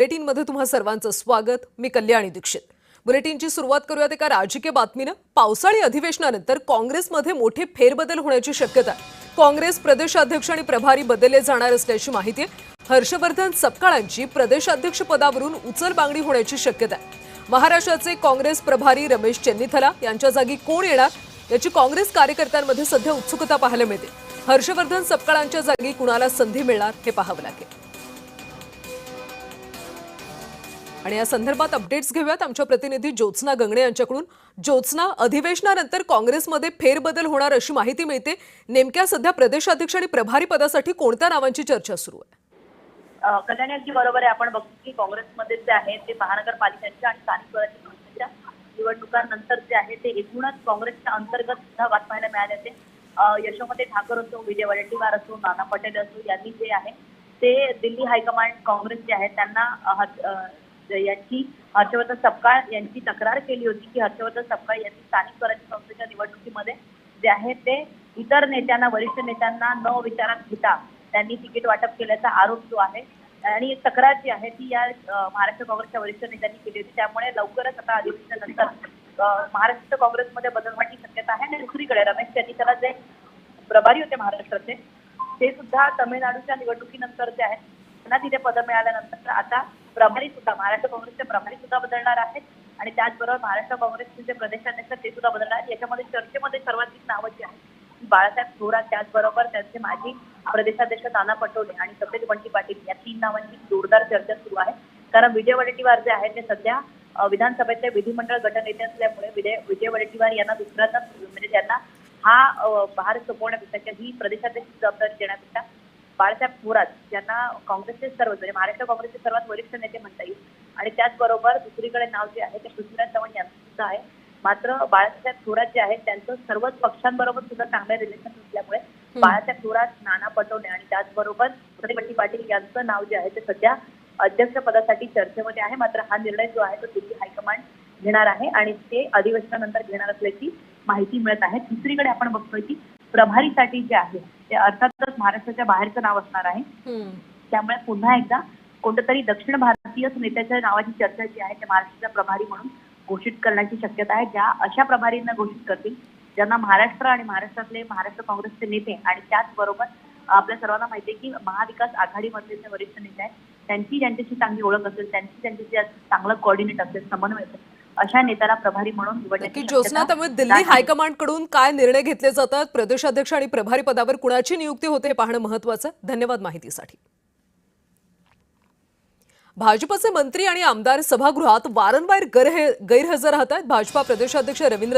बुलेटिनमध्ये तुम्हा सर्वांचं स्वागत। मी कल्याणी दीक्षित। बुलेटिनची सुरुवात करूयात एका राजकीय बातमीने। पावसाळी अधिवेशनानंतर काँग्रेसमध्ये मोठे फेरबदल होण्याची शक्यता आहे। काँग्रेस प्रदेशाध्यक्ष आणि प्रभारी बदलले जाणार असल्याची माहिती आहे। हर्षवर्धन सपकाळांची प्रदेशाध्यक्ष पदावरून उचलबांगडी होण्याची शक्यता आहे। महाराष्ट्राचे काँग्रेस प्रभारी रमेश चेन्नीथला यांच्या जागी कोण येणार याची काँग्रेस कार्यकर्त्यांमध्ये सध्या उत्सुकता पाहायला मिळते। हर्षवर्धन सपकाळांच्या जागी कुणाला संधी मिळणार हे पाहावं लागेल। आणि या संदर्भात अपडेट्स घेऊयात आमच्या प्रतिनिधी ज्योत्स्ना गंगणे यांच्याकडून। ज्योत्स्ना, अधिवेशनानंतर काँग्रेसमध्ये फेरबदल होणार अशी माहिती मिळते। नेमक्या सध्या प्रदेशाध्यक्ष आणि प्रभारी पदासाठी कोणत्या नावांची चर्चा सुरू आहे? कल्याणी अगदी बरोबर आहे। आपण बघतो की काँग्रेसमध्ये जे आहे ते महानगरपालिकांच्या आणि स्थानिक स्वराज्य संस्थेच्या निवडणुकांनंतर जे आहे ते एकूणच काँग्रेसच्या अंतर्गत सुद्धा वाद पाहायला मिळाले होते। यशोमती ठाकूर असो, विजय वडेट्टीवार असो, नाना पटेल असो, यांनी जे आहे ते दिल्ली हायकमांड काँग्रेस जे आहे त्यांना यांची हर्षवर्धन सपकाळ यांची तक्रार केली होती की हर्षवर्धन सपकाळ यांनी स्थानिक स्वराज्य संस्थेच्या निवडणुकीमध्ये जे आहे ते इतर नेत्यांना, वरिष्ठ नेत्यांना न विचारात घेता त्यांनी तिकीट वाटप केल्याचा आरोप जो आहे आणि तक्रार जी आहे ती या महाराष्ट्र काँग्रेसच्या वरिष्ठ नेत्यांनी केली होती। त्यामुळे लवकरच आता अधिवेशनानंतर महाराष्ट्र काँग्रेसमध्ये बदल होण्याची शक्यता आहे। आणि दुसरीकडे रमेश चेन्नीथला जे प्रभारी होते महाराष्ट्राचे, ते सुद्धा तामिळनाडूच्या निवडणुकीनंतर जे आहेत त्यांना तिथे पद मिळाल्यानंतर आता प्रभारी सुद्धा, महाराष्ट्र काँग्रेसचे प्रभारी सुद्धा बदलणार आहेत आणि त्याचबरोबर महाराष्ट्र काँग्रेसचे जे प्रदेशाध्यक्ष ते सुद्धा बदलणार आहेत। याच्यामध्ये चर्चेमध्ये सर्वाधिक नावं जी आहेत बाळासाहेब थोरात, त्याचबरोबर त्यांचे माजी प्रदेशाध्यक्ष नाना पटोले आणि तपेश बंटी पाटील या तीन नावांची जोरदार चर्चा सुरू आहे। कारण विजय वडेट्टीवार जे आहेत ते सध्या विधानसभेचे विधिमंडळ गटनेते असल्यामुळे विजय वडेट्टीवार यांना दुसऱ्यांदा म्हणजे त्यांना हा भार सोपवण्यापेक्षा ही प्रदेशाध्यक्ष जबाबदारी देण्यापेक्षा बाळासाहेब थोरात यांना काँग्रेसचे म्हणजे महाराष्ट्र काँग्रेसचे सर्वात वरिष्ठ नेते म्हणता येईल। आणि त्याचबरोबर दुसरीकडे नाव जे आहे ते पृथ्वीराज चव्हाण यांचं सुद्धा आहे। मात्र बाळासाहेब थोरात जे आहेत त्यांचं सर्वच पक्षांबरोबर सुद्धा चांगले रिलेशन असल्यामुळे बाळासाहेब थोरात, नाना पटोले आणि त्याचबरोबर तपेश बंटी पाटील यांचं नाव जे आहे ते सध्या अध्यक्षपदासाठी चर्चेमध्ये आहे। मात्र हा निर्णय जो आहे तो दिल्ली हायकमांड घेणार आहे आणि ते अधिवेशनानंतर घेणार असल्याची माहिती मिळत आहे। दुसरीकडे आपण बघतोय की प्रभारीसाठी जे आहे ते अर्थातच महाराष्ट्राच्या बाहेरचं नाव असणार आहे। त्यामुळे पुन्हा एकदा कोणत्या तरी दक्षिण भारतीय नेत्याच्या नावाची चर्चा जी आहे ते महाराष्ट्राचा प्रभारी म्हणून घोषित करण्याची शक्यता आहे। ज्या अशा प्रभारींना घोषित करतील ज्यांना महाराष्ट्र आणि महाराष्ट्रातले महाराष्ट्र काँग्रेसचे नेते आणि त्याचबरोबर आपल्या सर्वांना माहिती आहे की महाविकास आघाडीमधले जे वरिष्ठ नेते आहेत त्यांची ज्यांच्याशी चांगली ओळख असेल, त्यांच्याशी चांगलं कोऑर्डिनेट असेल, समन्वय असेल, अशा नेत्याला प्रभारी म्हणून निवडण्याची ज्योत्स्ना, त्यामुळे दिल्ली हायकमांड कडून काय निर्णय घेतले जातात, प्रदेशाध्यक्ष आणि प्रभारी पदावर कुणाची नियुक्ती होते हे पाहणं महत्त्वाचं आहे। धन्यवाद माहितीसाठी। भाजपचे मंत्री आणि आमदार सभागृहात वारंवार गैरहजर राहत आहेत। भाजपा प्रदेशाध्यक्ष रवींद्र